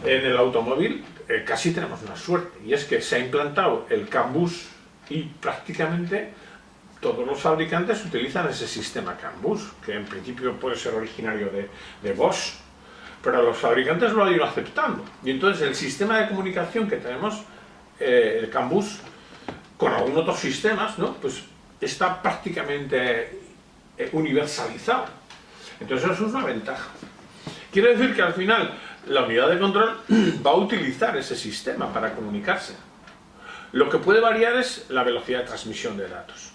en el automóvil casi tenemos una suerte, y es que se ha implantado el CAN bus y prácticamente todos los fabricantes utilizan ese sistema CAN bus, que en principio puede ser originario de Bosch, pero los fabricantes lo han ido aceptando. Y entonces el sistema de comunicación que tenemos, el CAN bus, con algunos otros sistemas, ¿no? Pues está prácticamente universalizado. Entonces eso es una ventaja. Quiere decir que al final la unidad de control va a utilizar ese sistema para comunicarse. Lo que puede variar es la velocidad de transmisión de datos.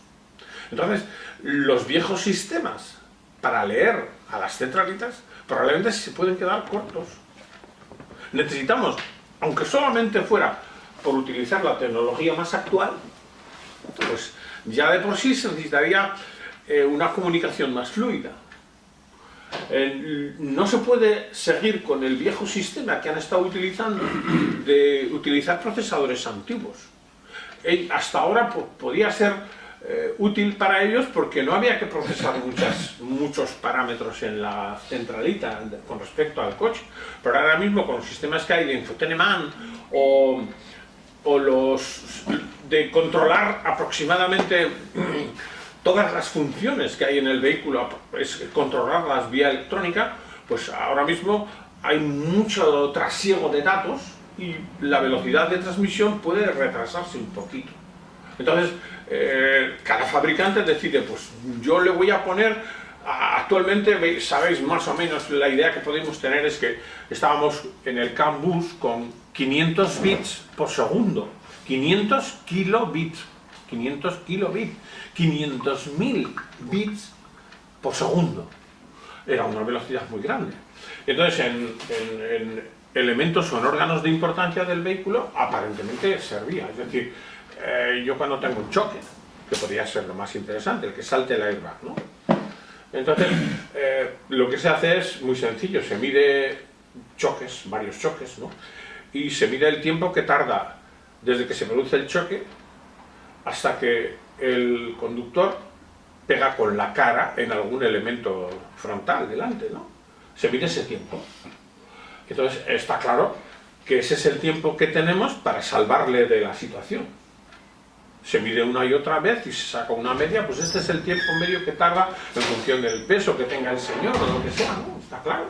Entonces, los viejos sistemas para leer a las centralitas probablemente se pueden quedar cortos. Necesitamos, aunque solamente fuera por utilizar la tecnología más actual, pues ya de por sí se necesitaría una comunicación más fluida. No se puede seguir con el viejo sistema que han estado utilizando de utilizar procesadores antiguos. Hasta ahora podía ser útil para ellos porque no había que procesar muchos parámetros en la centralita con respecto al coche, pero ahora mismo con los sistemas que hay de infotainment o los de controlar aproximadamente todas las funciones que hay en el vehículo, es controlarlas vía electrónica, pues ahora mismo hay mucho trasiego de datos y la velocidad de transmisión puede retrasarse un poquito. Entonces, cada fabricante decide, pues yo le voy a poner, actualmente sabéis más o menos la idea que podemos tener es que estábamos en el CAN bus con 500 bits por segundo, 500 kilobits, 500.000 bits por segundo. Era una velocidad muy grande. Entonces, en elementos o en órganos de importancia del vehículo, aparentemente servía. Es decir, yo cuando tengo un choque, que podría ser lo más interesante, el que salte el airbag, ¿no? Entonces, lo que se hace es muy sencillo, se mide choques, varios choques, ¿no? Y se mide el tiempo que tarda desde que se produce el choque hasta que el conductor pega con la cara en algún elemento frontal delante, ¿no? Se mide ese tiempo. Entonces, está claro que ese es el tiempo que tenemos para salvarle de la situación. Se mide una y otra vez y se saca una media, pues este es el tiempo medio que tarda en función del peso que tenga el señor o lo que sea, ¿no? Está claro.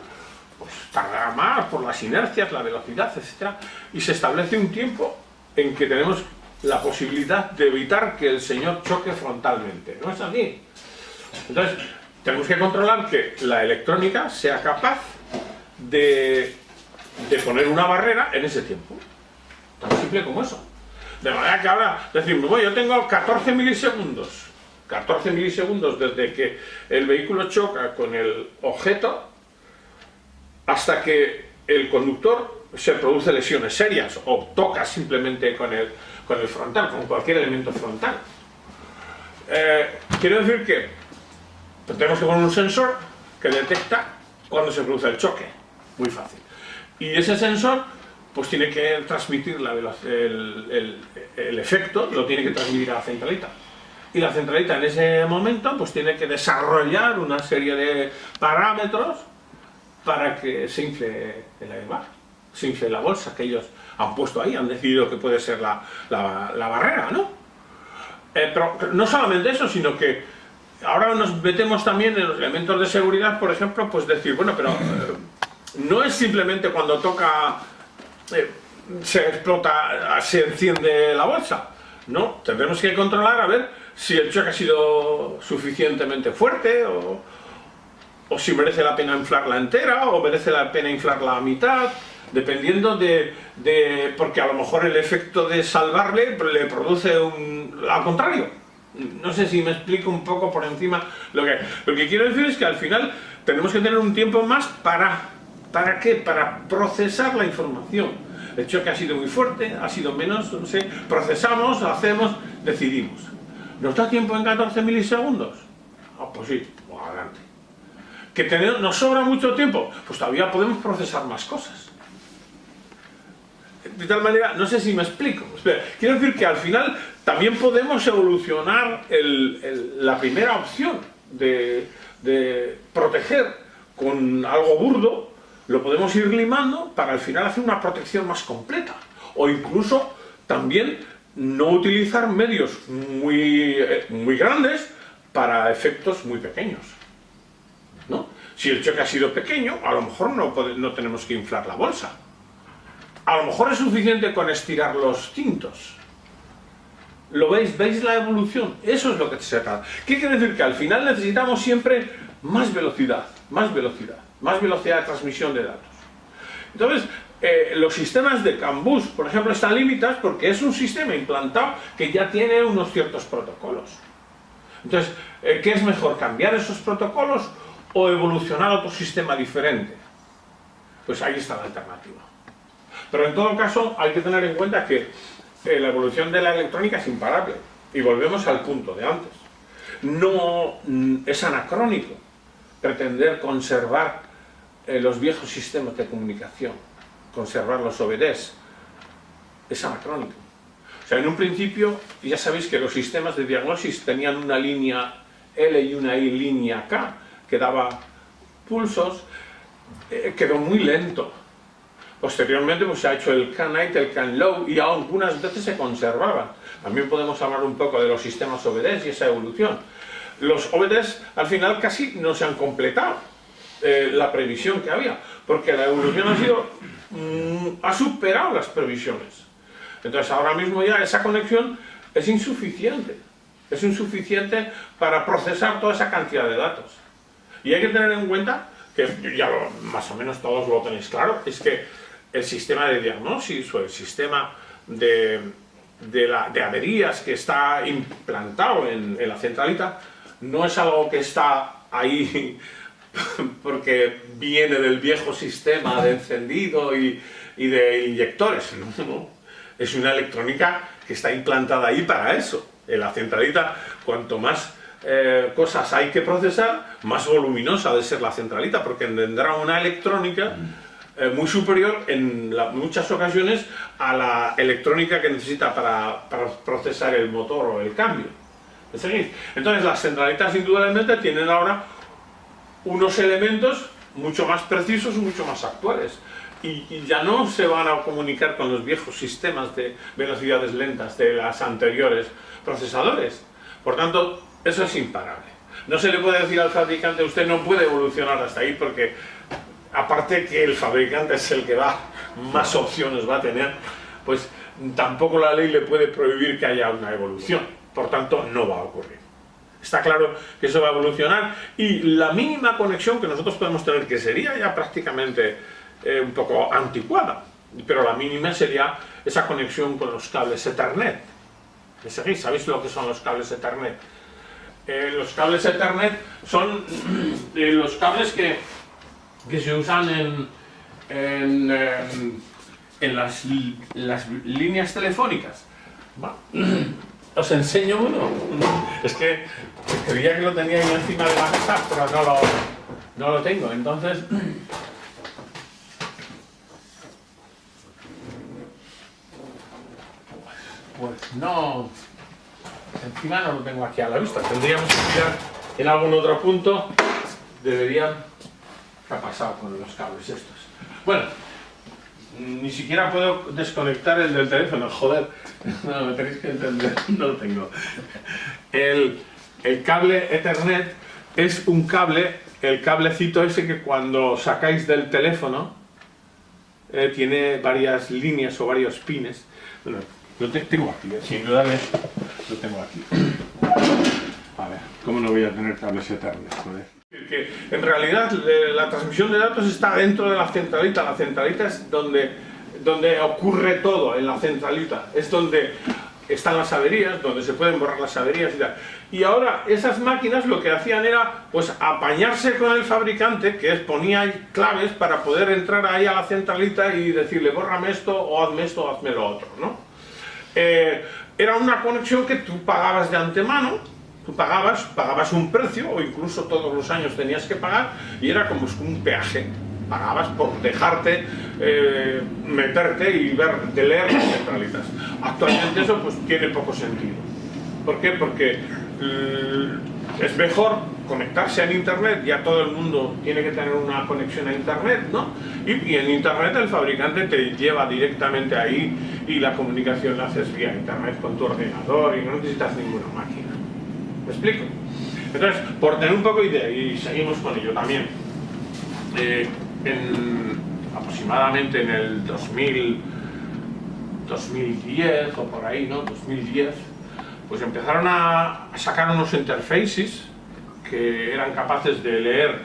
Pues tardará más por las inercias, la velocidad, etc. Y se establece un tiempo en que tenemos la posibilidad de evitar que el señor choque frontalmente. ¿No es así? Entonces, tenemos que controlar que la electrónica sea capaz de poner una barrera en ese tiempo. Tan simple como eso. De manera que ahora decimos, bueno, yo tengo 14 milisegundos. 14 milisegundos desde que el vehículo choca con el objeto hasta que el conductor se produce lesiones serias o toca simplemente con el frontal, con cualquier elemento frontal. Quiero decir que tenemos que poner un sensor que detecta cuando se produce el choque. Muy fácil. Y ese sensor pues tiene que transmitir el efecto, lo tiene que transmitir a la centralita. Y la centralita en ese momento pues tiene que desarrollar una serie de parámetros para que se infle el airbag, se infle la bolsa que ellos han puesto ahí, han decidido que puede ser la barrera, ¿no? Pero no solamente eso, sino que ahora nos metemos también en los elementos de seguridad, por ejemplo, pues decir, bueno, pero no es simplemente cuando toca, se explota, se enciende la bolsa. No, tendremos que controlar a ver si el choque ha sido suficientemente fuerte o si merece la pena inflarla entera o merece la pena inflarla a mitad, dependiendo porque a lo mejor el efecto de salvarle le produce al contrario. No sé si me explico un poco por encima lo que quiero decir es que al final tenemos que tener un tiempo más ¿para qué? Para procesar la información. El choque ha sido muy fuerte, ha sido menos, no sé, procesamos, hacemos, decidimos. ¿Nos da tiempo en 14 milisegundos? Pues sí, pues adelante. ¿Que nos sobra mucho tiempo? Pues todavía podemos procesar más cosas. De tal manera, no sé si me explico. Espera, quiero decir que al final también podemos evolucionar la primera opción de proteger con algo burdo lo podemos ir limando para al final hacer una protección más completa. O incluso también no utilizar medios muy grandes para efectos muy pequeños, ¿no? Si el choque ha sido pequeño, a lo mejor no tenemos que inflar la bolsa. A lo mejor es suficiente con estirar los cintos. ¿Lo veis? ¿Veis la evolución? Eso es lo que se trata. ¿Qué quiere decir? Que al final necesitamos siempre más velocidad, más velocidad, más velocidad de transmisión de datos. Entonces, los sistemas de CAN bus, por ejemplo, están limitados porque es un sistema implantado que ya tiene unos ciertos protocolos. Entonces, ¿qué es mejor? ¿Cambiar esos protocolos o evolucionar a otro sistema diferente? Pues ahí está la alternativa. Pero en todo caso, hay que tener en cuenta que la evolución de la electrónica es imparable. Y volvemos al punto de antes. No es anacrónico pretender conservar los viejos sistemas de comunicación, conservar los OBDs. Es anacrónico. O sea, en un principio, ya sabéis que los sistemas de diagnosis tenían una línea L y una línea K, que daba pulsos, quedó muy lento. Posteriormente pues, se ha hecho el CAN-8, el CAN-LOW, y algunas veces se conservaban. También podemos hablar un poco de los sistemas OBDs y esa evolución. Los OBDs al final casi no se han completado la previsión que había, porque la evolución ha superado las previsiones. Entonces ahora mismo ya esa conexión es insuficiente. Es insuficiente para procesar toda esa cantidad de datos. Y hay que tener en cuenta, que ya más o menos todos lo tenéis claro, es que el sistema de diagnosis o el sistema de averías que está implantado en la centralita no es algo que está ahí porque viene del viejo sistema de encendido y de inyectores. No. Es una electrónica que está implantada ahí para eso. En la centralita, cuanto más cosas hay que procesar, más voluminosa ha de ser la centralita, porque tendrá una electrónica muy superior en muchas ocasiones a la electrónica que necesita para procesar el motor o el cambio. ¿Me seguís? Entonces las centralitas indudablemente tienen ahora unos elementos mucho más precisos y mucho más actuales. Y ya no se van a comunicar con los viejos sistemas de velocidades lentas de las anteriores procesadores. Por tanto, eso es imparable. No se le puede decir al fabricante, usted no puede evolucionar hasta ahí, porque aparte que el fabricante es el que más opciones va a tener, pues tampoco la ley le puede prohibir que haya una evolución. Por tanto, no va a ocurrir. Está claro que eso va a evolucionar, y la mínima conexión que nosotros podemos tener, que sería ya prácticamente un poco anticuada, pero la mínima sería esa conexión con los cables Ethernet. ¿Me seguís? ¿Sabéis lo que son los cables Ethernet? Los cables Ethernet son los cables que se usan en las líneas telefónicas. Bueno, os enseño uno. Es que creía que lo tenía ahí encima de la mesa, pero no lo tengo. Entonces, pues no, encima no lo tengo aquí a la vista. Tendríamos que mirar en algún otro punto. ¿Qué ha pasado con los cables estos? Bueno, ni siquiera puedo desconectar el del teléfono, joder. No, me tenéis que entender, no lo tengo. El cable Ethernet es un cable, el cablecito ese que cuando sacáis del teléfono tiene varias líneas o varios pines. Bueno, lo tengo aquí, sin duda lo tengo aquí. A ver, ¿cómo no voy a tener cables Ethernet? Joder. Que en realidad la transmisión de datos está dentro de la centralita. La centralita es donde ocurre todo, en la centralita. Es donde están las averías, donde se pueden borrar las averías y tal. Y ahora esas máquinas lo que hacían era pues apañarse con el fabricante, que ponía claves para poder entrar ahí a la centralita y decirle bórrame esto o hazme lo otro, ¿no? Era una conexión que tú pagabas de antemano. Tú pagabas un precio, o incluso todos los años tenías que pagar, y era como un peaje. Pagabas por dejarte meterte y leer las centralitas. Actualmente eso pues tiene poco sentido. ¿Por qué? Porque es mejor conectarse al internet, ya todo el mundo tiene que tener una conexión a internet, ¿no? Y en internet el fabricante te lleva directamente ahí y la comunicación la haces vía internet con tu ordenador y no necesitas ninguna máquina. ¿Me explico? Entonces, por tener un poco de idea, y seguimos con ello también, aproximadamente en el 2010 o por ahí, ¿no? 2010, pues empezaron a sacar unos interfaces que eran capaces de leer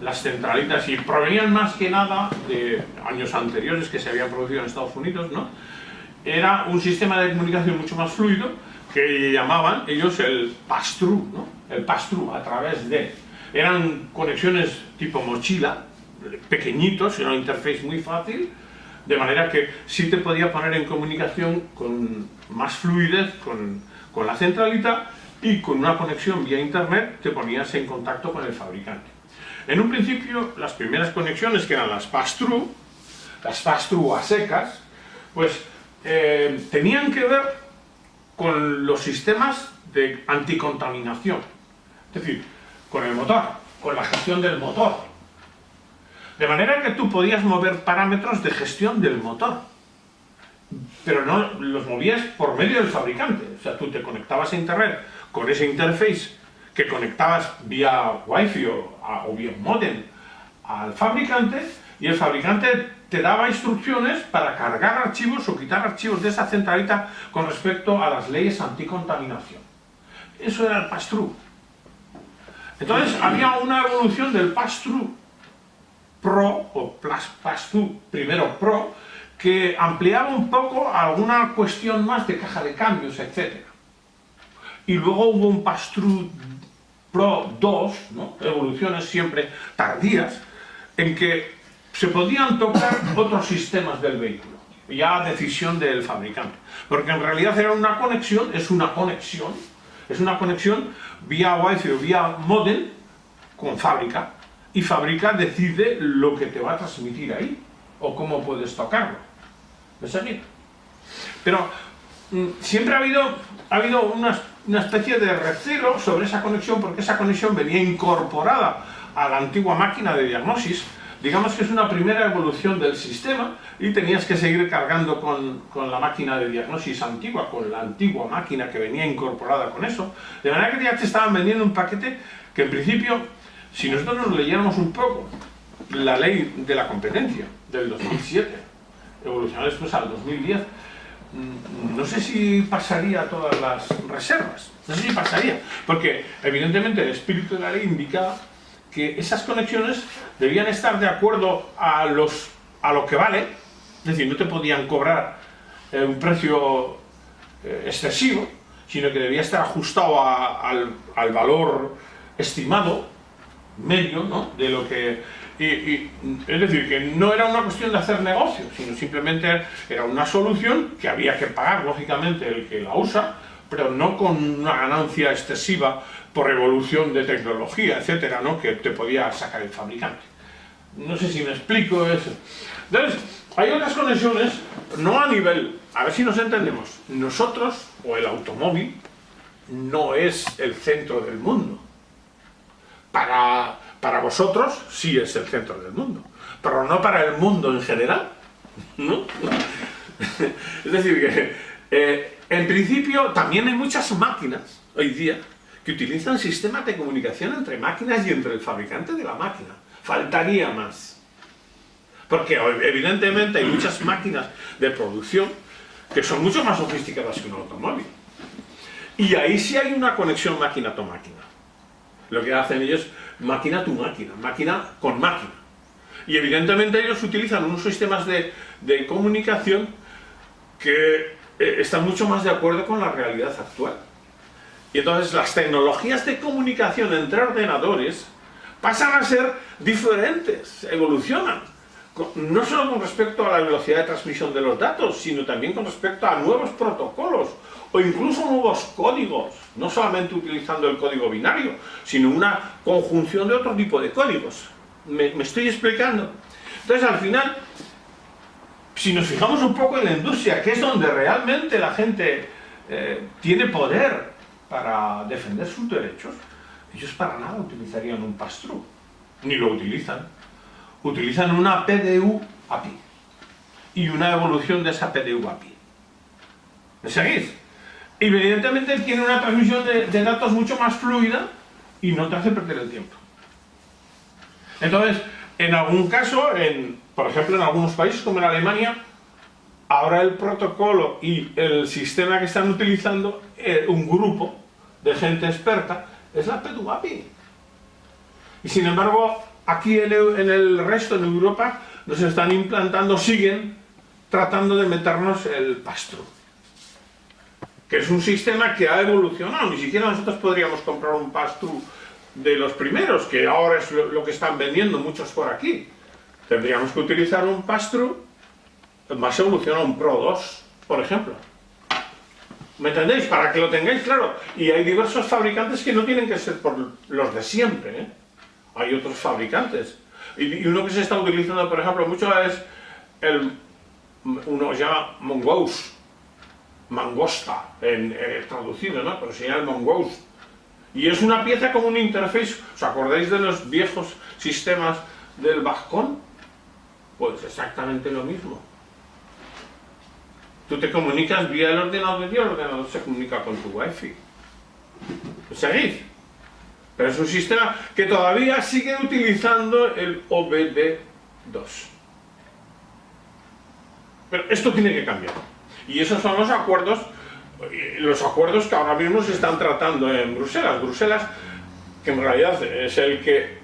las centralitas y provenían más que nada de años anteriores que se habían producido en Estados Unidos, ¿no? Era un sistema de comunicación mucho más fluido que llamaban ellos el pass-through, ¿no? El pass-through a través de... Eran conexiones tipo mochila, pequeñitos, era una interface muy fácil, de manera que sí te podía poner en comunicación con más fluidez con la centralita, y con una conexión vía internet te ponías en contacto con el fabricante. En un principio, las primeras conexiones, que eran las pass-through a secas, pues tenían que ver con los sistemas de anticontaminación, es decir, con el motor, con la gestión del motor. De manera que tú podías mover parámetros de gestión del motor, pero no los movías por medio del fabricante. O sea, tú te conectabas a internet con ese interface que conectabas vía wifi o vía modem al fabricante, y el fabricante te daba instrucciones para cargar archivos o quitar archivos de esa centralita con respecto a las leyes anticontaminación. Eso era el pass-through. Entonces había una evolución del pass-through Pro o pass-through primero Pro, que ampliaba un poco alguna cuestión más de caja de cambios, etc. Y luego hubo un pass-through Pro 2, ¿no? Evoluciones siempre tardías, en que se podían tocar otros sistemas del vehículo, ya a decisión del fabricante. Porque en realidad era una conexión, es una conexión vía Wi-Fi o vía modem con fábrica, y fábrica decide lo que te va a transmitir ahí, o cómo puedes tocarlo. ¿Me seguís? Pero siempre ha habido una especie de recelo sobre esa conexión, porque esa conexión venía incorporada a la antigua máquina de diagnosis. Digamos que es una primera evolución del sistema, y tenías que seguir cargando con la máquina de diagnosis antigua, con la antigua máquina que venía incorporada con eso. De manera que ya te estaban vendiendo un paquete que, en principio, si nosotros nos leyéramos un poco la ley de la competencia del 2007, evolucionó después al 2010, no sé si pasaría todas las reservas, no sé si pasaría, porque evidentemente el espíritu de la ley indicaba que esas conexiones debían estar de acuerdo a lo que vale, es decir, no te podían cobrar un precio excesivo, sino que debía estar ajustado al valor estimado medio, ¿no? De lo que... es decir, que no era una cuestión de hacer negocio, sino simplemente era una solución que había que pagar, lógicamente, el que la usa, pero no con una ganancia excesiva por evolución de tecnología, etcétera, ¿no? Que te podía sacar el fabricante. No sé si me explico eso. Entonces, hay otras conexiones, no a nivel... A ver si nos entendemos. Nosotros, o el automóvil, no es el centro del mundo. Para vosotros sí es el centro del mundo, pero no para el mundo en general, ¿no? Es decir, que en principio también hay muchas máquinas hoy día que utilizan sistemas de comunicación entre máquinas y entre el fabricante de la máquina. Faltaría más. Porque evidentemente hay muchas máquinas de producción que son mucho más sofisticadas que un automóvil. Y ahí sí hay una conexión máquina a máquina. Lo que hacen ellos, máquina tu máquina, máquina con máquina. Y evidentemente ellos utilizan unos sistemas de comunicación que están mucho más de acuerdo con la realidad actual. Y entonces las tecnologías de comunicación entre ordenadores pasan a ser diferentes, evolucionan. No solo con respecto a la velocidad de transmisión de los datos, sino también con respecto a nuevos protocolos o incluso nuevos códigos, no solamente utilizando el código binario, sino una conjunción de otro tipo de códigos. ¿Me estoy explicando? Entonces, al final, si nos fijamos un poco en la industria, que es donde realmente la gente tiene poder para defender sus derechos, ellos para nada utilizarían un pass-through, ni lo utilizan. Utilizan una PDU API y una evolución de esa PDU API. ¿Me seguís? Evidentemente tiene una transmisión de datos mucho más fluida y no te hace perder el tiempo. Entonces, en algún caso, por ejemplo en algunos países como en Alemania, ahora el protocolo y el sistema que están utilizando, un grupo de gente experta, es la PDU API. Y sin embargo, aquí en el resto, en Europa, nos están implantando, siguen tratando de meternos el pass-through, que es un sistema que ha evolucionado. Ni siquiera nosotros podríamos comprar un pass-through de los primeros, que ahora es lo que están vendiendo muchos por aquí. Tendríamos que utilizar un pass-through más evolucionado, un Pro 2, por ejemplo. ¿Me entendéis? Para que lo tengáis claro. Y hay diversos fabricantes que no tienen que ser por los de siempre, ¿eh? Hay otros fabricantes. Y uno que se está utilizando, por ejemplo, mucho es uno se llama Mongoose. Mangosta, traducido, ¿no? Pero se llama el Mongoose. Y es una pieza como un interface. ¿Os acordáis de los viejos sistemas del Bacon? Pues exactamente lo mismo. Tú te comunicas vía el ordenador y el ordenador se comunica con tu Wi-Fi. ¿Seguís? Pero es un sistema que todavía sigue utilizando el OBD2. Pero esto tiene que cambiar. Y esos son los acuerdos que ahora mismo se están tratando en Bruselas. Bruselas, que en realidad es el que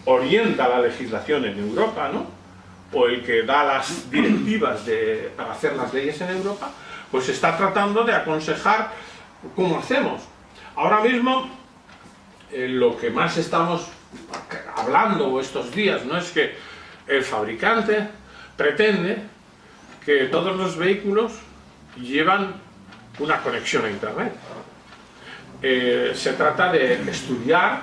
orienta la legislación en Europa, ¿no? O el que da las directivas para hacer las leyes en Europa, pues está tratando de aconsejar cómo hacemos. Ahora mismo, lo que más estamos hablando estos días, ¿no?, es que el fabricante pretende que todos los vehículos llevan una conexión a Internet. Se trata de estudiar,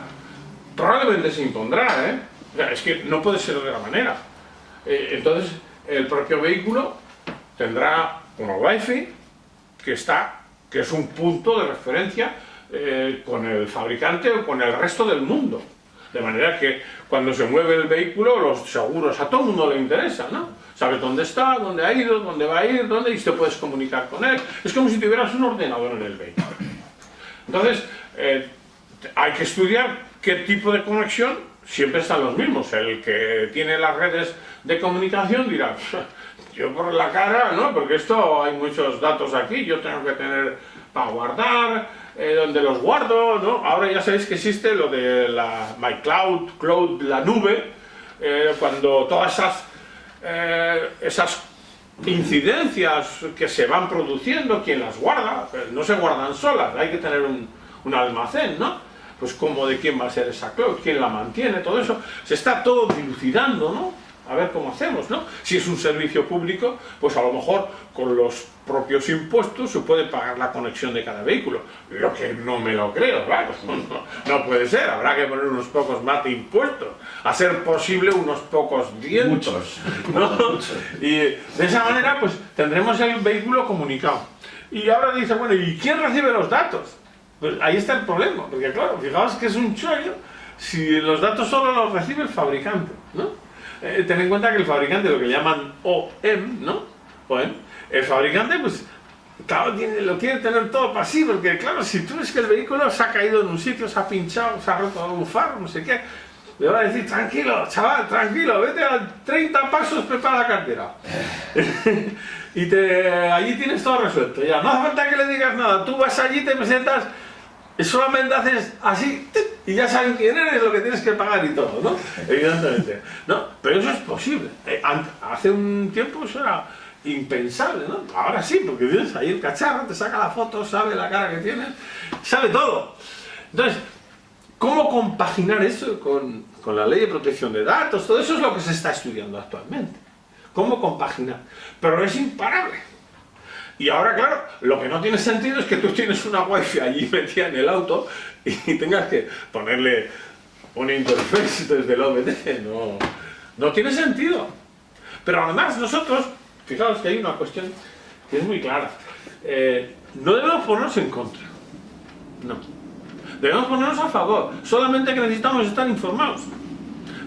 probablemente se impondrá, ¿eh? O sea, es que no puede ser de otra manera. Entonces, el propio vehículo tendrá una Wi-Fi que es un punto de referencia con el fabricante o con el resto del mundo. De manera que cuando se mueve el vehículo, los seguros, a todo el mundo le interesa, ¿no? Sabes dónde está, dónde ha ido, dónde va a ir, y te puedes comunicar con él. Es como si tuvieras un ordenador en el vehículo. Entonces, hay que estudiar qué tipo de conexión. Siempre están los mismos. El que tiene las redes de comunicación dirá, yo por la cara, ¿no? Porque hay muchos datos aquí, yo tengo que tener para guardar, donde los guardo, ¿no? Ahora ya sabéis que existe lo de la MyCloud, la nube, cuando todas esas incidencias que se van produciendo, ¿quién las guarda? Pues no se guardan solas, hay que tener un almacén, ¿no? Pues cómo, de quién va a ser esa cloud, quién la mantiene, todo eso, se está todo dilucidando, ¿no? A ver cómo hacemos, ¿no? Si es un servicio público, pues a lo mejor con los propios impuestos se puede pagar la conexión de cada vehículo. Lo que no me lo creo, ¿vale? No puede ser, habrá que poner unos pocos más de impuestos, a ser posible unos pocos cientos, ¿no? Y de esa manera, pues tendremos el vehículo comunicado. Y ahora dice, bueno, ¿y quién recibe los datos? Pues ahí está el problema, porque claro, fijaos que es un chollo si los datos solo los recibe el fabricante, ¿no? Ten en cuenta que el fabricante, lo que llaman OEM, ¿no? OEM, el fabricante, pues, claro, lo quiere tener todo para sí, porque claro, si tú ves que el vehículo se ha caído en un sitio, se ha pinchado, se ha roto algún faro, no sé qué, le va a decir, tranquilo, chaval, tranquilo, vete a 30 pasos, prepara la cartera. Y allí tienes todo resuelto, ya, no hace falta que le digas nada, tú vas allí, te presentas, solamente haces así y ya saben quién eres, lo que tienes que pagar y todo, ¿no? Evidentemente. No, pero eso es posible. Hace un tiempo eso era impensable, ¿no? Ahora sí, porque tienes ahí el cacharro, te saca la foto, sabe la cara que tienes, sabe todo. Entonces, ¿cómo compaginar eso con la ley de protección de datos? Todo eso es lo que se está estudiando actualmente. ¿Cómo compaginar? Pero es imparable. Y ahora, claro, lo que no tiene sentido es que tú tienes una Wi-Fi allí metida en el auto y tengas que ponerle una interface desde el OBD. No tiene sentido. Pero además nosotros, fijaos que hay una cuestión que es muy clara. No debemos ponernos en contra. No. Debemos ponernos a favor, solamente que necesitamos estar informados,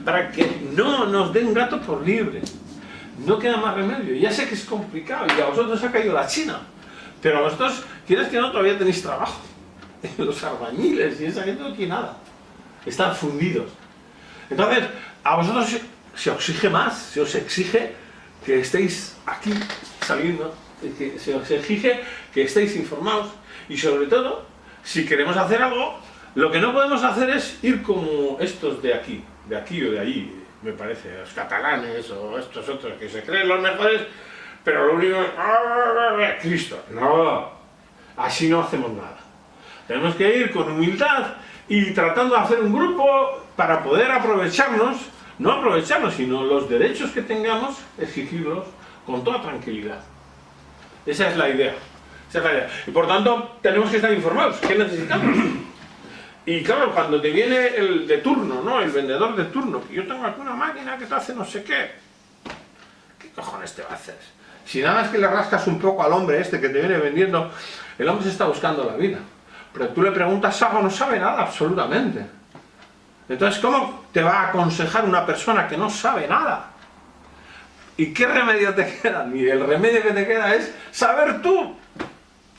para que no nos den gato por liebre. No queda más remedio. Ya sé que es complicado y a vosotros ha caído la China, pero a vosotros, quieres que no, todavía tenéis trabajo. Los albañiles y esa gente no tiene nada. Están fundidos. Entonces, a vosotros se os exige más, se os exige que estéis aquí saliendo, que se os exige que estéis informados y sobre todo, si queremos hacer algo, lo que no podemos hacer es ir como estos de aquí o de allí, me parece, los catalanes o estos otros que se creen los mejores, pero lo único es Cristo. No, así no hacemos nada. Tenemos que ir con humildad y tratando de hacer un grupo para poder aprovecharnos, no aprovecharnos, sino los derechos que tengamos, exigirlos con toda tranquilidad. Esa es la idea. Esa es la idea. Y por tanto, tenemos que estar informados. ¿Qué necesitamos? Y claro, cuando te viene el de turno, ¿no? El vendedor de turno, que yo tengo aquí una máquina que te hace no sé qué. ¿Qué cojones te va a hacer? Si nada más que le rascas un poco al hombre este que te viene vendiendo, el hombre se está buscando la vida. Pero tú le preguntas algo, no sabe nada absolutamente. Entonces, ¿cómo te va a aconsejar una persona que no sabe nada? ¿Y qué remedio te queda? Y el remedio que te queda es saber tú.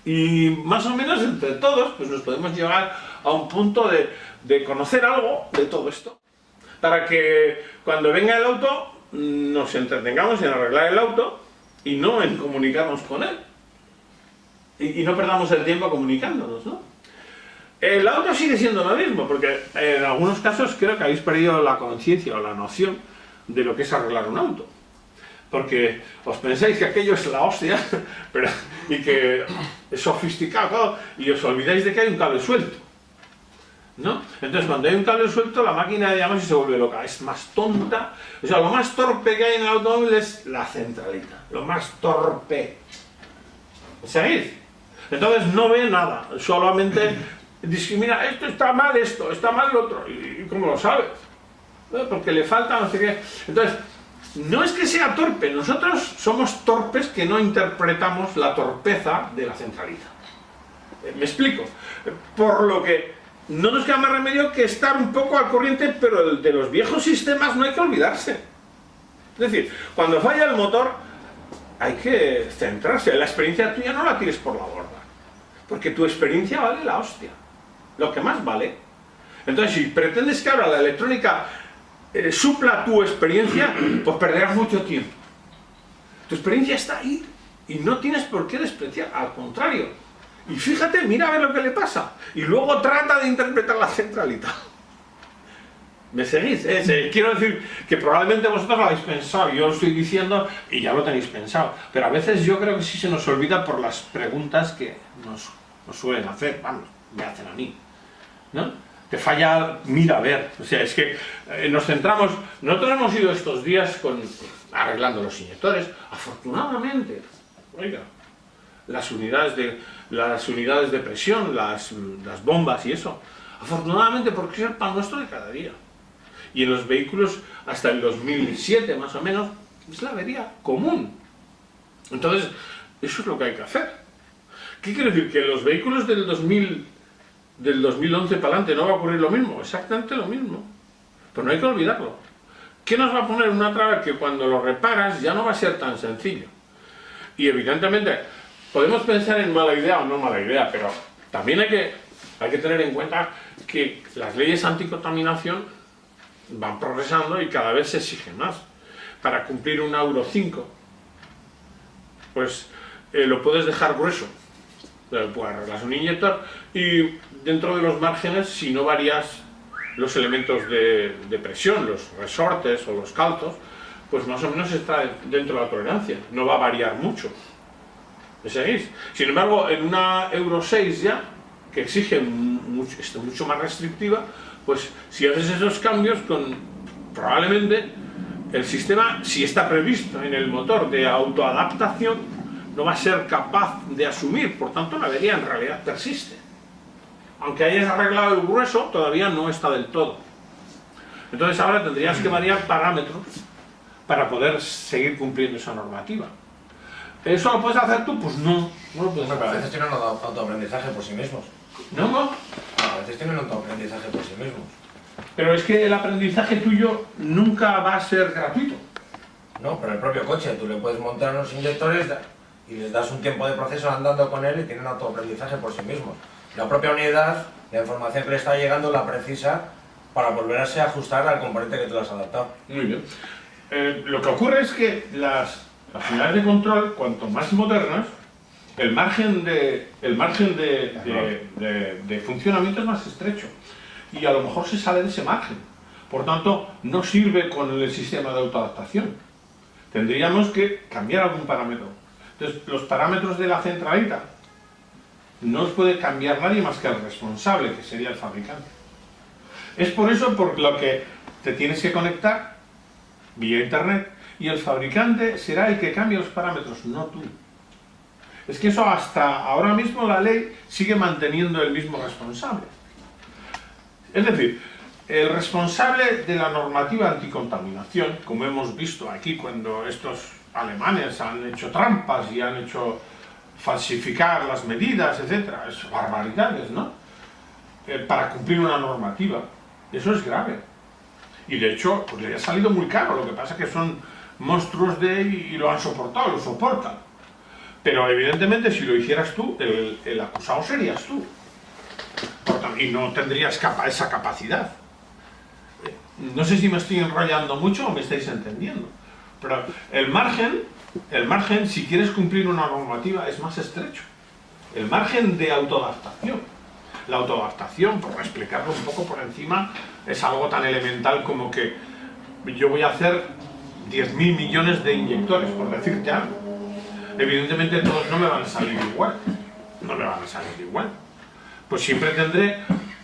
Y más o menos entre todos pues nos podemos llegar a un punto de conocer algo de todo esto. Para que cuando venga el auto nos entretengamos en arreglar el auto y no en comunicarnos con él. Y no perdamos el tiempo comunicándonos, ¿no? El auto sigue siendo lo mismo, porque en algunos casos creo que habéis perdido la conciencia o la noción de lo que es arreglar un auto. Porque os pensáis que aquello es la hostia, pero, y que es sofisticado, y os olvidáis de que hay un cable suelto, ¿no? Entonces cuando hay un cable suelto, la máquina, digamos, se vuelve loca, es más tonta. O sea, lo más torpe que hay en el automóvil es la centralita, lo más torpe. ¿Seguís? Entonces no ve nada, solamente discrimina, esto está mal, esto está mal lo otro. ¿Y cómo lo sabes? Porque le falta no sé qué. Entonces, no es que sea torpe, nosotros somos torpes que no interpretamos la torpeza de la centralita. ¿Me explico? Por lo que no nos queda más remedio que estar un poco al corriente, pero de los viejos sistemas no hay que olvidarse. Es decir, cuando falla el motor, hay que centrarse. La experiencia tuya no la tires por la borda, porque tu experiencia vale la hostia, lo que más vale. Entonces, si pretendes que ahora la electrónica supla tu experiencia, pues perderás mucho tiempo. Tu experiencia está ahí y no tienes por qué despreciar, al contrario. Y fíjate, mira a ver lo que le pasa y luego trata de interpretar la centralita. ¿Me seguís? Quiero decir que probablemente vosotros lo habéis pensado, yo lo estoy diciendo y ya lo tenéis pensado, pero a veces yo creo que sí se nos olvida por las preguntas que nos suelen hacer, vamos, me hacen a mí, ¿no? Te falla, mira a ver, o sea, es que nos centramos, nosotros hemos ido estos días arreglando los inyectores, afortunadamente, oiga, las unidades de presión, las bombas y eso, afortunadamente porque es el pan nuestro de cada día. Y en los vehículos hasta el 2007 más o menos es la avería común. Entonces, eso es lo que hay que hacer. ¿Qué quiere decir? Que en los vehículos del 2011 para adelante no va a ocurrir lo mismo, exactamente lo mismo. Pero no hay que olvidarlo. ¿Qué nos va a poner una traba que cuando lo reparas ya no va a ser tan sencillo? Y evidentemente podemos pensar en mala idea o no mala idea, pero también hay que tener en cuenta que las leyes anticontaminación van progresando y cada vez se exigen más. Para cumplir un Euro 5, pues lo puedes dejar grueso. Pues arreglas un inyector y dentro de los márgenes, si no varías los elementos de presión, los resortes o los calzos, pues más o menos está dentro de la tolerancia, no va a variar mucho. ¿Me seguís? Sin embargo, en una Euro 6 ya, que exige mucho más restrictiva, pues si haces esos cambios, probablemente el sistema, si está previsto en el motor de autoadaptación, no va a ser capaz de asumir, por tanto la avería en realidad persiste. Aunque hayas arreglado el grueso, todavía no está del todo. Entonces ahora tendrías que variar parámetros para poder seguir cumpliendo esa normativa. ¿Eso lo puedes hacer tú? Pues no lo puedes hacer. Pero a veces tienen un autoaprendizaje por sí mismos. ¿No? A coches tienen autoaprendizaje por sí mismos. Pero es que el aprendizaje tuyo nunca va a ser gratuito. No, pero el propio coche, tú le puedes montar unos inyectores y les das un tiempo de proceso andando con él y tienen autoaprendizaje por sí mismos. La propia unidad, la información que le está llegando la precisa para volverse a ajustar al componente que tú le has adaptado. Muy bien. Lo que ocurre es que las unidades de control, cuanto más modernas, el margen de funcionamiento es más estrecho. Y a lo mejor se sale de ese margen. Por tanto, no sirve con el sistema de autoadaptación. Tendríamos que cambiar algún parámetro. Entonces, los parámetros de la centralita no los puede cambiar nadie más que el responsable, que sería el fabricante. Es por eso por lo que te tienes que conectar vía internet y el fabricante será el que cambie los parámetros, no tú. Es que eso hasta ahora mismo la ley sigue manteniendo el mismo responsable. Es decir, el responsable de la normativa anticontaminación, como hemos visto aquí cuando estos alemanes han hecho trampas y han hecho falsificar las medidas, etcétera, es barbaridades, ¿no? Para cumplir una normativa. Eso es grave. Y de hecho, pues le ha salido muy caro, lo que pasa es que son monstruos y lo han soportado, lo soportan. Pero evidentemente si lo hicieras tú, el acusado serías tú. Y no tendrías esa capacidad. No sé si me estoy enrollando mucho o me estáis entendiendo. Pero el margen, si quieres cumplir una normativa, es más estrecho. El margen de autoadaptación. La autoadaptación, por explicarlo un poco por encima, es algo tan elemental como que yo voy a hacer 10.000 millones de inyectores, por decirte algo. Evidentemente todos no me van a salir igual. No me van a salir igual. Pues siempre tendré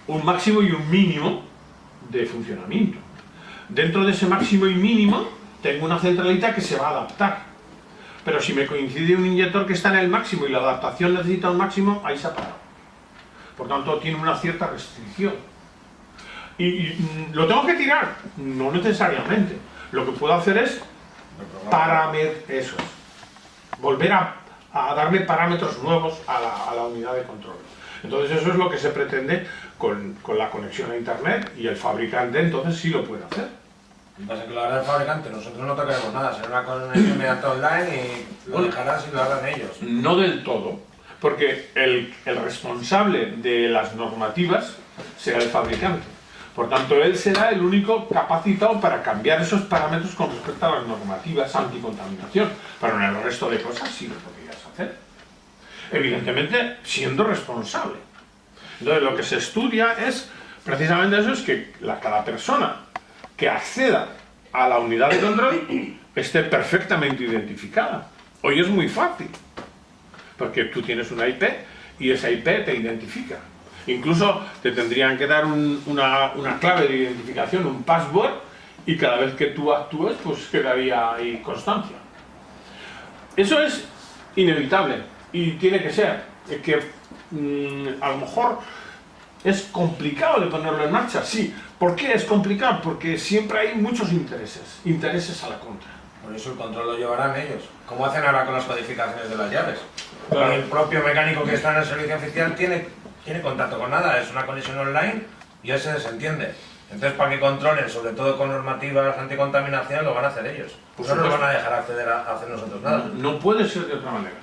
un máximo y un mínimo de funcionamiento. Dentro de ese máximo y mínimo tengo una centralita que se va a adaptar. Pero si me coincide un inyector que está en el máximo y la adaptación necesita un máximo, ahí se ha parado. Por tanto, tiene una cierta restricción. ¿Y lo tengo que tirar? No necesariamente. Lo que puedo hacer es volver a darle parámetros nuevos a la unidad de control. Entonces eso es lo que se pretende con la conexión a internet y el fabricante entonces sí lo puede hacer. Lo que pasa es que lo hará el fabricante, nosotros no tocaremos nada, será una conexión mediante online y lo dejarás y lo harán ellos. No del todo, porque el responsable de las normativas será el fabricante. Por tanto, él será el único capacitado para cambiar esos parámetros con respecto a las normativas anticontaminación. Pero en el resto de cosas sí lo podrías hacer. Evidentemente, siendo responsable. Entonces, lo que se estudia es precisamente eso, es que cada persona que acceda a la unidad de control esté perfectamente identificada. Hoy es muy fácil, porque tú tienes una IP y esa IP te identifica. Incluso te tendrían que dar una clave de identificación, un password, y cada vez que tú actúes, pues quedaría ahí constancia. Eso es inevitable y tiene que ser. Es que a lo mejor es complicado de ponerlo en marcha, sí. ¿Por qué es complicado? Porque siempre hay muchos intereses a la contra. Por eso el control lo llevarán ellos. ¿Cómo hacen ahora con las codificaciones de las llaves? Claro. El propio mecánico que está en el servicio oficial tiene contacto con nada, es una conexión online y ya se desentiende. Entonces, para que controlen, sobre todo con normativas anticontaminación, lo van a hacer ellos. Pues no nos van a dejar acceder a hacer nosotros nada. No puede ser de otra manera.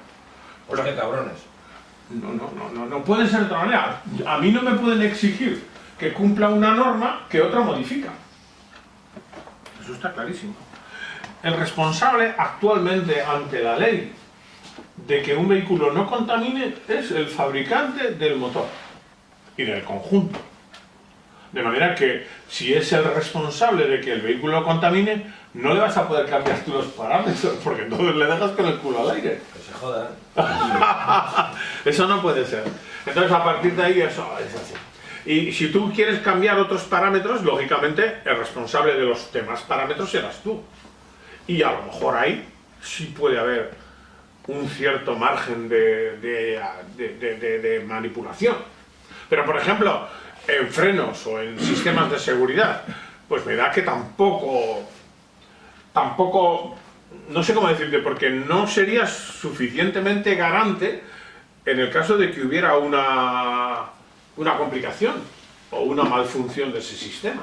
Pues qué cabrones. No puede ser de otra manera. A mí no me pueden exigir que cumpla una norma que otra modifica. Eso está clarísimo. El responsable actualmente ante la ley de que un vehículo no contamine es el fabricante del motor y del conjunto. De manera que si es el responsable de que el vehículo contamine, no le vas a poder cambiar tú los parámetros, porque entonces le dejas con el culo al aire. Que se jodan. Eso no puede ser. Entonces a partir de ahí eso es así. Y si tú quieres cambiar otros parámetros, lógicamente el responsable de los demás parámetros serás tú. Y a lo mejor ahí sí puede haber un cierto margen de manipulación. Pero por ejemplo, en frenos o en sistemas de seguridad, pues me da que tampoco, no sé cómo decirte, porque no serías suficientemente garante en el caso de que hubiera una complicación. o una malfunción de ese sistema.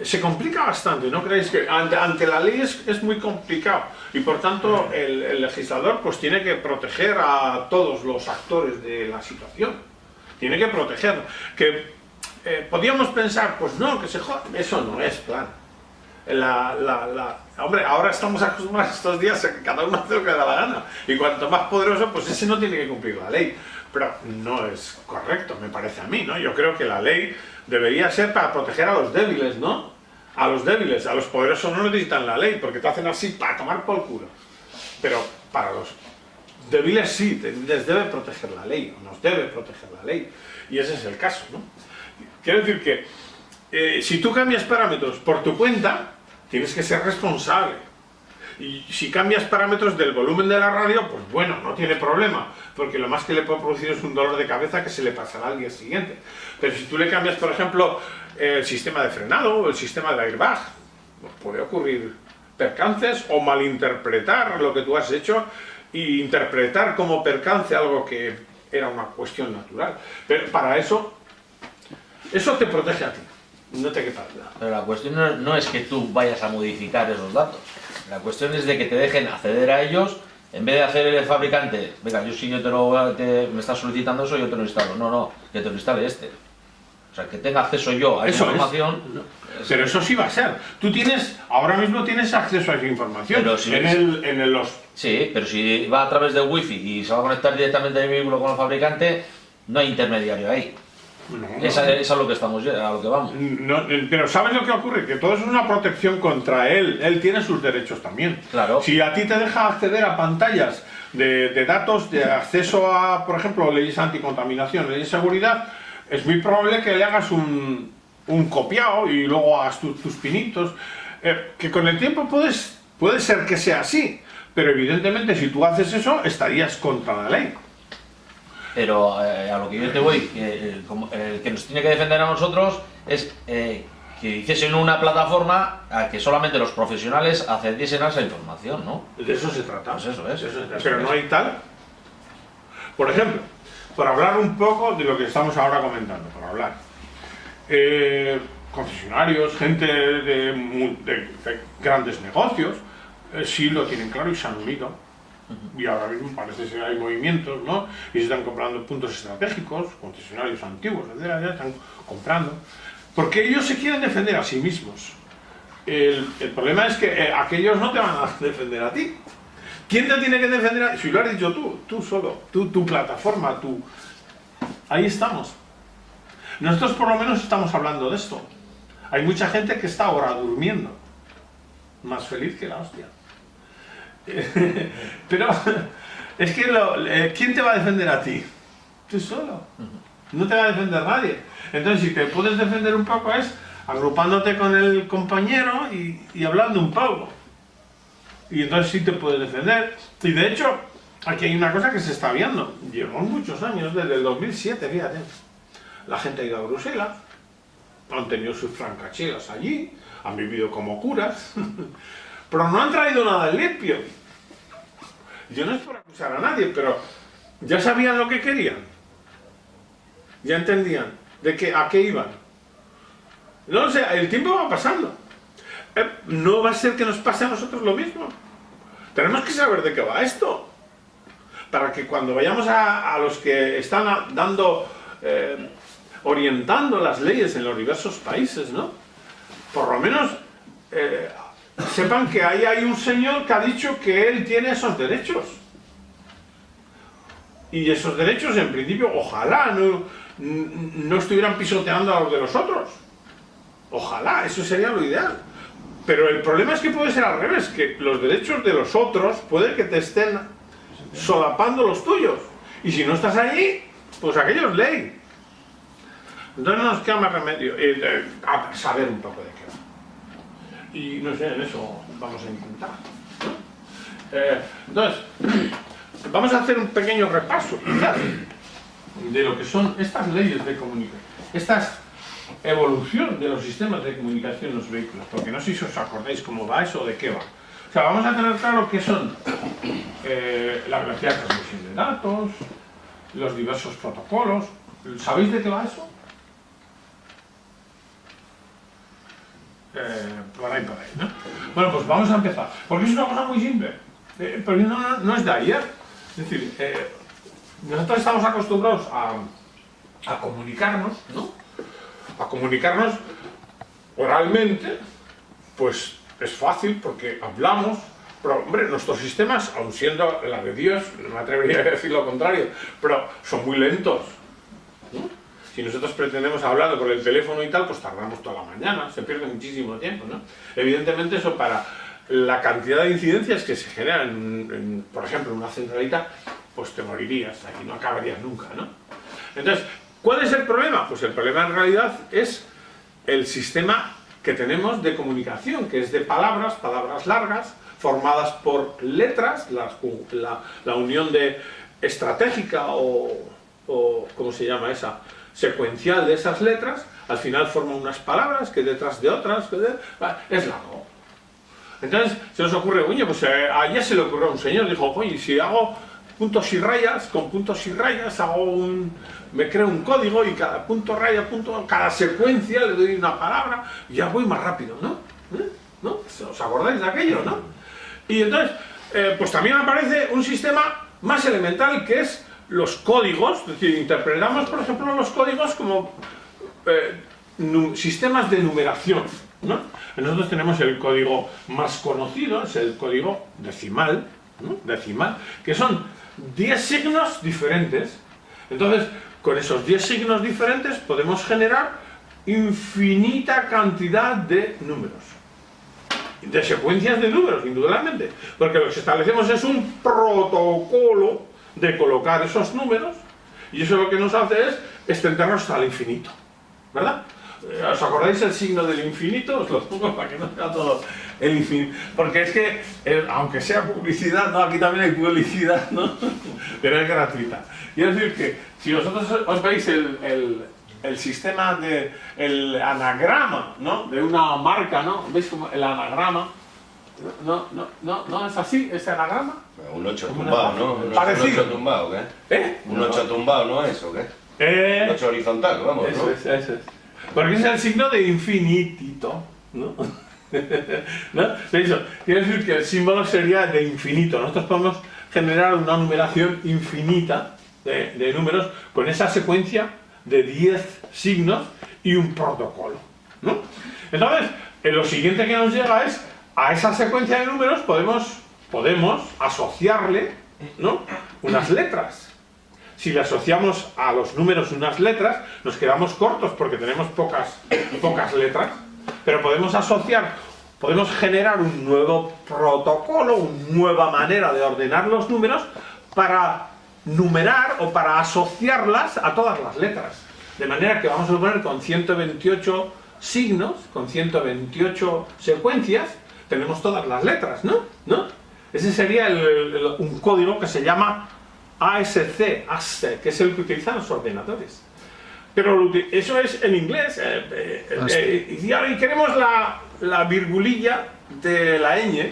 Se complica bastante, ¿no creéis que ante la ley es muy complicado? Y por tanto el legislador pues tiene que proteger a todos los actores de la situación. Tiene que proteger. Que podríamos pensar, pues no, que se joda. Eso no es plan. Hombre, ahora estamos acostumbrados estos días a que cada uno hace lo que le da la gana. Y cuanto más poderoso, pues ese no tiene que cumplir la ley. Pero no es correcto, me parece a mí, ¿no? Yo creo que la ley debería ser para proteger a los débiles, ¿no? A los débiles, a los poderosos no necesitan la ley, porque te hacen así para tomar por culo. Pero para los débiles sí, les debe proteger la ley, o nos debe proteger la ley. Y ese es el caso, ¿no? Quiero decir que si tú cambias parámetros por tu cuenta, tienes que ser responsable. Y si cambias parámetros del volumen de la radio, pues bueno, no tiene problema, porque lo más que le puede producir es un dolor de cabeza que se le pasará al día siguiente. Pero si tú le cambias, por ejemplo, el sistema de frenado o el sistema de airbag, pues puede ocurrir percances o malinterpretar lo que tú has hecho e interpretar como percance algo que era una cuestión natural. Pero para eso te protege a ti, no te quepa duda. Pero la cuestión no es que tú vayas a modificar esos datos. La cuestión es de que te dejen acceder a ellos, en vez de hacer el fabricante, venga, me estás solicitando eso, yo te lo instalo. No, que te lo instale este. O sea, que tenga acceso yo a esa información. Pero eso sí va a ser. Tú ahora mismo tienes acceso a esa información. Pero si sí, pero si va a través del wifi y se va a conectar directamente el vehículo con el fabricante, no hay intermediario ahí. No. Esa es a lo que vamos. No, pero ¿sabes lo que ocurre? Que todo es una protección contra él. Él tiene sus derechos también. Claro. Si a ti te deja acceder a pantallas de datos, de acceso a, por ejemplo, leyes anticontaminación, leyes de seguridad, es muy probable que le hagas un copiado y luego hagas tus pinitos. Que con el tiempo puede ser que sea así, pero evidentemente si tú haces eso, estarías contra la ley. Pero a lo que yo te voy, el que nos tiene que defender a nosotros es que hiciesen una plataforma a que solamente los profesionales accediesen a esa información, ¿no? De eso se trata. Pues eso es. Pero no hay tal. Por ejemplo, por hablar un poco de lo que estamos ahora comentando, concesionarios, gente de grandes negocios, sí lo tienen claro y se han unido. Y ahora mismo parece que hay movimientos, ¿no? Y se están comprando puntos estratégicos, concesionarios antiguos, etcétera, ya están comprando. Porque ellos se quieren defender a sí mismos. El problema es que aquellos no te van a defender a ti. ¿Quién te tiene que defender a ti? Si lo has dicho tú solo, tu plataforma, Ahí estamos. Nosotros por lo menos estamos hablando de esto. Hay mucha gente que está ahora durmiendo. Más feliz que la hostia. Pero es que ¿quién te va a defender a ti? Tú solo. No te va a defender nadie. Entonces, si te puedes defender un poco es agrupándote con el compañero y hablando un poco. Y entonces sí te puedes defender. Y de hecho, aquí hay una cosa que se está viendo. Llevamos muchos años, desde el 2007, fíjate. La gente ha ido a Bruselas, han tenido sus francachelas allí, han vivido como curas. Pero no han traído nada limpio. Yo no es por acusar a nadie, pero ya sabían lo que querían. Ya entendían a qué iban. No lo sé, el tiempo va pasando. No va a ser que nos pase a nosotros lo mismo. Tenemos que saber de qué va esto. Para que cuando vayamos a los que están orientando las leyes en los diversos países, ¿no? Por lo menos sepan que ahí hay un señor que ha dicho que él tiene esos derechos. Y esos derechos, en principio, ojalá no estuvieran pisoteando a los de los otros. Ojalá, eso sería lo ideal. Pero el problema es que puede ser al revés, que los derechos de los otros puede que te estén solapando los tuyos. Y si no estás allí, pues aquello es ley. Entonces no nos queda más remedio saber un poco de qué va. Y no sé, en eso vamos a intentar. Entonces, vamos a hacer un pequeño repaso quizás, de lo que son estas leyes de comunicación, esta evolución de los sistemas de comunicación en los vehículos, porque no sé si os acordáis cómo va eso o de qué va. O sea, vamos a tener claro qué son la velocidad de transmisión de datos, los diversos protocolos. ¿Sabéis de qué va eso? por ahí, ¿no? Bueno, pues vamos a empezar, porque es una cosa muy simple, porque no es de ayer. Es decir, nosotros estamos acostumbrados a comunicarnos, ¿no? A comunicarnos oralmente, pues es fácil porque hablamos, pero hombre, nuestros sistemas, aun siendo la de Dios, no me atrevería a decir lo contrario, pero son muy lentos, ¿no? Si nosotros pretendemos hablar por el teléfono y tal, pues tardamos toda la mañana, se pierde muchísimo tiempo, ¿no? Evidentemente eso para la cantidad de incidencias que se generan, por ejemplo, en una centralita, pues te morirías, aquí no acabarías nunca, ¿no? Entonces, ¿cuál es el problema? Pues el problema en realidad es el sistema que tenemos de comunicación, que es de palabras largas, formadas por letras, la unión de estratégica o ¿cómo se llama esa? Secuencial de esas letras, al final forman unas palabras que detrás de otras, es largo. Entonces se nos ocurre, oye, pues ayer se le ocurrió a un señor, dijo, oye, si hago puntos y rayas, con puntos y rayas me creo un código y cada punto, raya, punto, cada secuencia le doy una palabra y ya voy más rápido, ¿no? ¿No? ¿Os acordáis de aquello, no? Y entonces, pues también aparece un sistema más elemental que es los códigos, es decir, interpretamos, por ejemplo, los códigos como sistemas de numeración, ¿no? Nosotros tenemos el código más conocido, es el código decimal, ¿no? Decimal, que son 10 signos diferentes. Entonces, con esos 10 signos diferentes podemos generar infinita cantidad de números, de secuencias de números, indudablemente, porque lo que establecemos es un protocolo de colocar esos números, y eso lo que nos hace es extendernos hasta el infinito, ¿verdad? ¿Os acordáis el signo del infinito? Os lo pongo para que no sea todo el infinito, porque es que, aunque sea publicidad, ¿no? Aquí también hay publicidad, ¿no? Pero es gratuita. Y es decir que, si vosotros os veis el sistema el anagrama, ¿no? De una marca, ¿no? ¿Veis como el anagrama? No es así, ese anagrama. Un 8 tumbado, ¿no? Parecido. ¿Un 8 tumbado, qué? Un 8 tumbado, ¿no es o qué? Un 8 horizontal, vamos, eso ¿no? Eso es. Porque es el signo de infinitito, ¿no? ¿No? Eso quiere decir que el símbolo sería de infinito. Nosotros podemos generar una numeración infinita de números con esa secuencia de 10 signos y un protocolo, ¿no? Entonces, lo siguiente que nos llega es, a esa secuencia de números podemos asociarle, ¿no? Unas letras. Si le asociamos a los números unas letras, nos quedamos cortos porque tenemos pocas letras, pero podemos generar un nuevo protocolo, una nueva manera de ordenar los números para numerar o para asociarlas a todas las letras. De manera que vamos a poner con 128 signos, con 128 secuencias, tenemos todas las letras, ¿no? Ese sería un código que se llama ASC, que es el que utilizan los ordenadores. Pero eso es en inglés. Y ahora queremos la virgulilla de la ñ.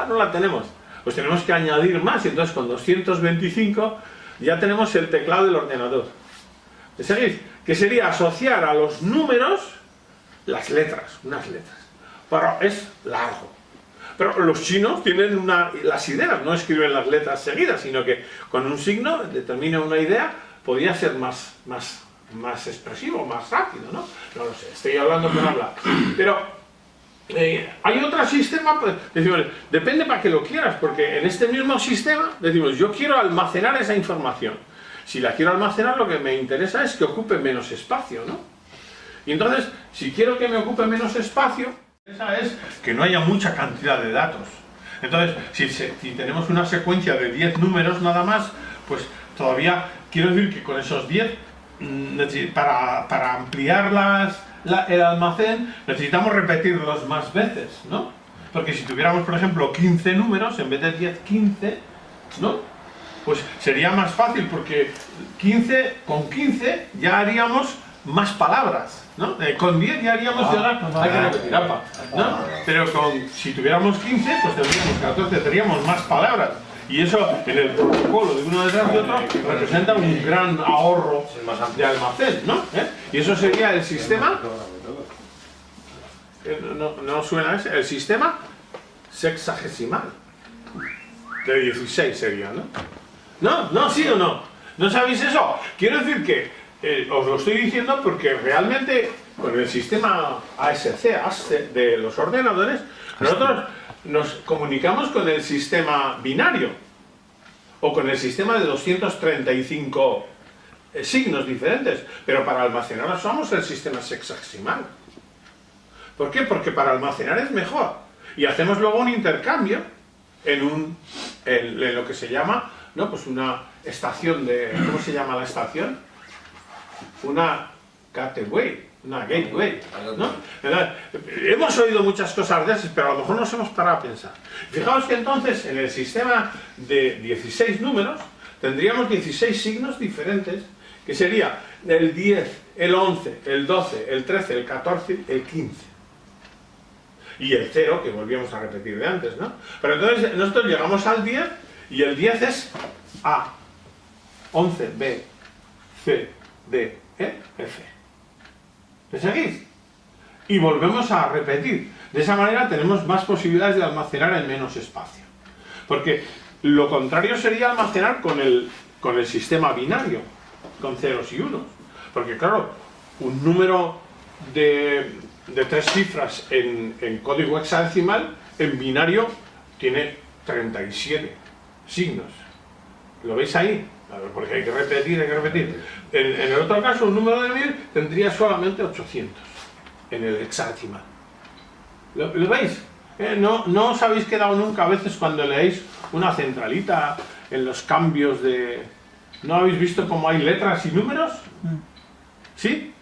No la tenemos. Pues tenemos que añadir más, y entonces con 225 ya tenemos el teclado del ordenador. ¿Me seguís? Que sería asociar a los números las letras, unas letras. Pero es largo. Pero los chinos tienen las ideas, no escriben las letras seguidas, sino que con un signo determina una idea, podría ser más expresivo, más rápido, ¿no? No lo sé, estoy hablando por hablar. Pero hay otro sistema, pues, decimos, depende para que lo quieras, porque en este mismo sistema decimos, yo quiero almacenar esa información. Si la quiero almacenar, lo que me interesa es que ocupe menos espacio, ¿no? Y entonces, si quiero que me ocupe menos espacio, esa es que no haya mucha cantidad de datos. Entonces, si tenemos una secuencia de 10 números nada más, pues todavía quiero decir que con esos 10, para ampliar el almacén, necesitamos repetirlos más veces, ¿no? Porque si tuviéramos, por ejemplo, 15 números, en vez de 10, 15, ¿no? Pues sería más fácil, porque con 15 ya haríamos más palabras, ¿no? Con 10 ya haríamos hay que repetir, ¿no? Pero si tuviéramos 15, pues tendríamos 14, tendríamos más palabras. Y eso, en el protocolo de uno detrás de otro, representa un gran ahorro de almacén, ¿no? Y eso sería el sistema No suena ese. El sistema sexagesimal. De 16 sería, ¿no? No, ¿sí o no? ¿No sabéis eso? Quiero decir que os lo estoy diciendo porque realmente con el sistema ASC de los ordenadores, nosotros nos comunicamos con el sistema binario o con el sistema de 235 signos diferentes, pero para almacenar usamos el sistema sexagesimal. ¿Por qué? Porque para almacenar es mejor y hacemos luego un intercambio en lo que se llama, ¿no? Pues una estación de... ¿Cómo se llama la estación? Una gateway, ¿no? Hemos oído muchas cosas de esas, pero a lo mejor nos hemos parado a pensar. Fijaos que entonces en el sistema de 16 números tendríamos 16 signos diferentes, que sería el 10, el 11, el 12, el 13, el 14, el 15. Y el 0, que volvíamos a repetir de antes, ¿no? Pero entonces nosotros llegamos al 10 y el 10 es A, 11, B, C, D, E, F. ¿Me seguís? Y volvemos a repetir. De esa manera tenemos más posibilidades de almacenar en menos espacio. Porque lo contrario sería almacenar con el sistema binario, con ceros y unos. Porque claro, un número de 3 cifras en código hexadecimal, en binario, tiene 37 signos. ¿Lo veis ahí? Porque hay que repetir. En el otro caso, un número de 1000 tendría solamente 800 en el hexadecimal. ¿Lo veis? ¿No os habéis quedado nunca a veces cuando leéis una centralita en los cambios de... ¿No habéis visto cómo hay letras y números? ¿Sí?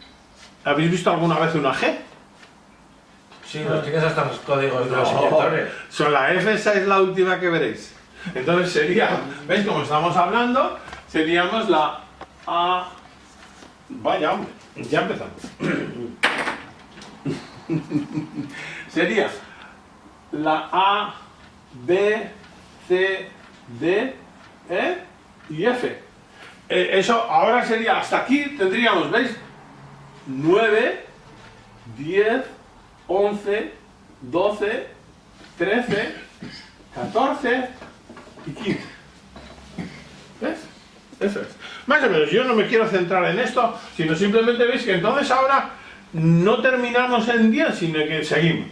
¿Habéis visto alguna vez una G? Sí, los tienes hasta los códigos de los inyectores. Son la F, esa es la última que veréis. Entonces sería, ¿veis? Como estamos hablando, seríamos la A... Vaya, hombre, ya empezamos. Sería la A, B, C, D, E y F. Eso ahora sería, hasta aquí tendríamos, ¿veis? 9, 10, 11, 12, 13, 14 y 15. ¿Ves? Eso es. Más o menos, yo no me quiero centrar en esto, sino simplemente veis que entonces ahora no terminamos en 10, sino que seguimos.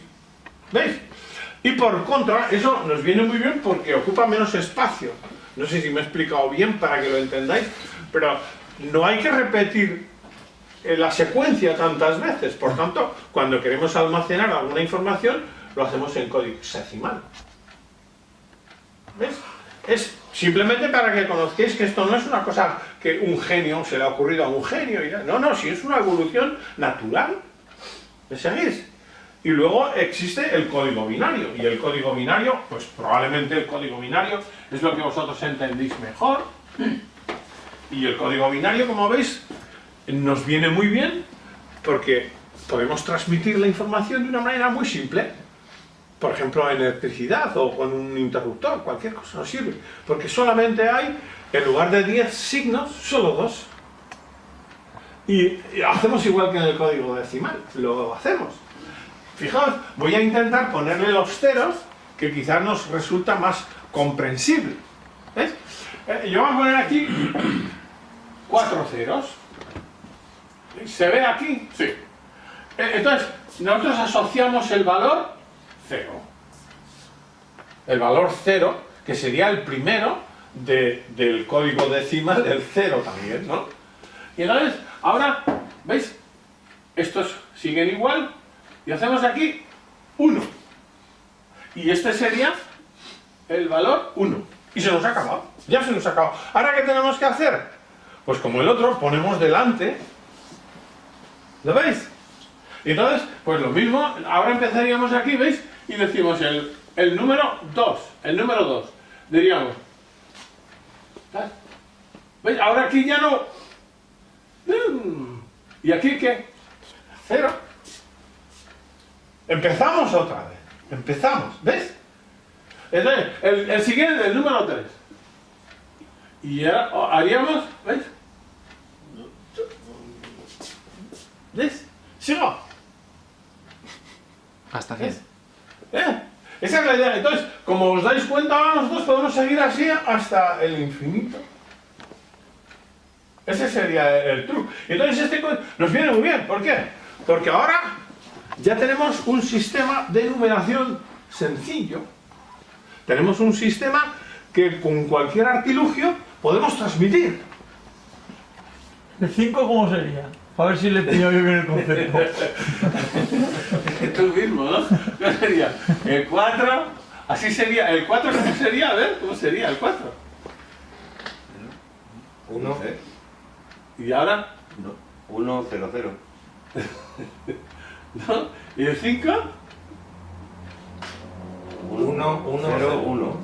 ¿Veis? Y por contra, eso nos viene muy bien porque ocupa menos espacio. No sé si me he explicado bien para que lo entendáis, pero no hay que repetir la secuencia tantas veces. Por tanto, cuando queremos almacenar alguna información, lo hacemos en código hexadecimal. ¿Ves? Es simplemente para que conozcáis que esto no es una cosa que un genio se le ha ocurrido a un genio. No, si es una evolución natural. ¿Me seguís? Y luego existe el código binario. Y el código binario, pues probablemente el código binario es lo que vosotros entendéis mejor. Y el código binario, como veis, nos viene muy bien porque podemos transmitir la información de una manera muy simple. Por ejemplo, en electricidad o con un interruptor, cualquier cosa nos sirve. Porque solamente hay, en lugar de 10 signos, solo 2. Y hacemos igual que en el código decimal, lo hacemos. Fijaos, voy a intentar ponerle los ceros, que quizás nos resulta más comprensible. ¿Ves? Yo voy a poner aquí 4 ceros. ¿Se ve aquí? Sí. Entonces, nosotros asociamos el valor 0. El valor 0, que sería el primero del código decimal, del 0 también, ¿no? Y entonces, ahora, ¿veis? Estos siguen igual. Y hacemos aquí 1. Y este sería el valor 1. Y se nos ha acabado. Ya se nos ha acabado. ¿Ahora qué tenemos que hacer? Pues como el otro, ponemos delante. ¿Lo veis? Y entonces, pues lo mismo. Ahora empezaríamos aquí, ¿veis? Y decimos el número 2. El número 2. Diríamos. ¿Veis? Ahora aquí ya no. ¿Y aquí qué? 0. Empezamos otra vez. Empezamos. ¿Ves? Entonces, el siguiente, el número 3. Y ahora haríamos, ¿veis? ¿Ves? Sigo. Hasta 100. Esa es la idea. Entonces, como os dais cuenta, ahora nosotros podemos seguir así hasta el infinito. Ese sería el truco. Entonces este nos viene muy bien. ¿Por qué? Porque ahora ya tenemos un sistema de numeración sencillo. Tenemos un sistema que con cualquier artilugio podemos transmitir. ¿El 5 cómo sería? A ver si le pillo yo bien el concepto. Tú mismo, ¿no? ¿Cómo sería? El 4, así sería. ¿El 4 cómo sería? A ver, ¿cómo sería el 4? 1, ¿Y ahora? 1, 0, 0. ¿No? ¿Y el 5? 1, 1, 0, 1.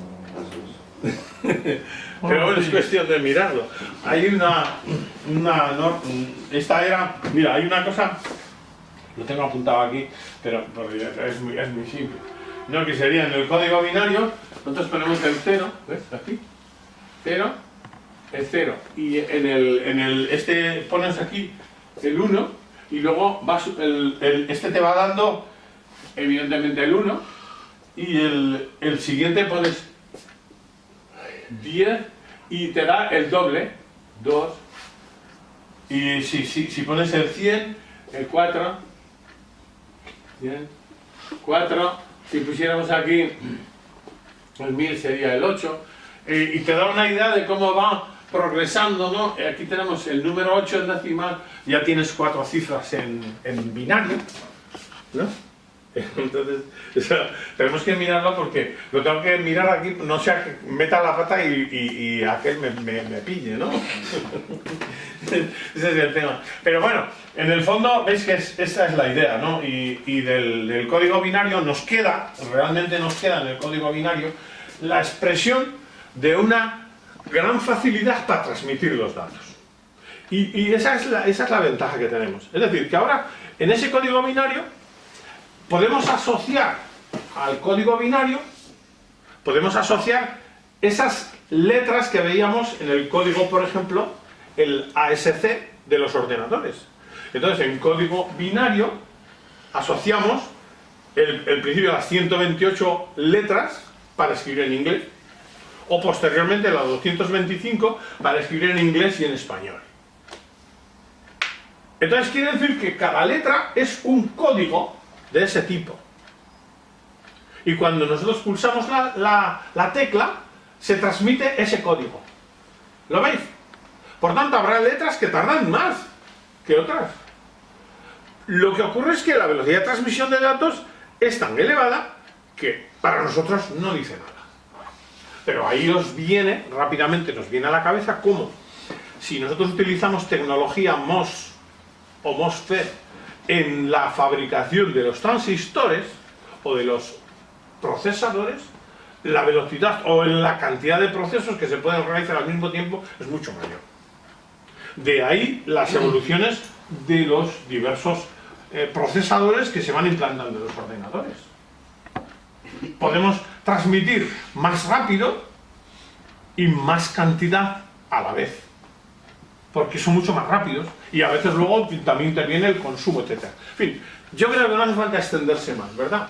Pero bueno, es cuestión de mirarlo. Hay esta era, mira, hay una cosa, lo tengo apuntado aquí, pero es muy simple. No, que sería en el código binario, nosotros ponemos el 0, ¿ves? Aquí, 0, el 0. Y este pones aquí el 1, y luego este te va dando, evidentemente, el 1, y el siguiente pones 10 y te da el doble, 2, y si pones el 100, el 4, 100, 4, si pusiéramos aquí el 1000 sería el 8, y te da una idea de cómo va progresando, ¿no? Aquí tenemos el número 8 en decimal, ya tienes 4 cifras en binario, ¿no? Entonces, tenemos que mirarlo porque lo tengo que mirar aquí, no sea que meta la pata y aquel me pille, ¿no? Ese es el tema. Pero bueno, en el fondo veis que esa es la idea, ¿no? Y del código binario realmente nos queda en el código binario la expresión de una gran facilidad para transmitir los datos. Y esa es la ventaja que tenemos. Es decir, que ahora en ese código binario podemos asociar al código binario, podemos asociar esas letras que veíamos en el código, por ejemplo, el ASC de los ordenadores. Entonces, en código binario asociamos el principio de las 128 letras para escribir en inglés, o posteriormente las 225 para escribir en inglés y en español. Entonces quiere decir que cada letra es un código de ese tipo. Y cuando nosotros pulsamos la tecla, se transmite ese código. ¿Lo veis? Por tanto, habrá letras que tardan más que otras. Lo que ocurre es que la velocidad de transmisión de datos es tan elevada que para nosotros no dice nada. Pero ahí rápidamente nos viene a la cabeza cómo, si nosotros utilizamos tecnología MOS o MOSFET en la fabricación de los transistores o de los procesadores, la velocidad o en la cantidad de procesos que se pueden realizar al mismo tiempo es mucho mayor. De ahí las evoluciones de los diversos procesadores que se van implantando en los ordenadores. Podemos transmitir más rápido y más cantidad a la vez, porque son mucho más rápidos y a veces luego también interviene el consumo, etc. En fin, yo creo que no hace falta extenderse más, ¿verdad?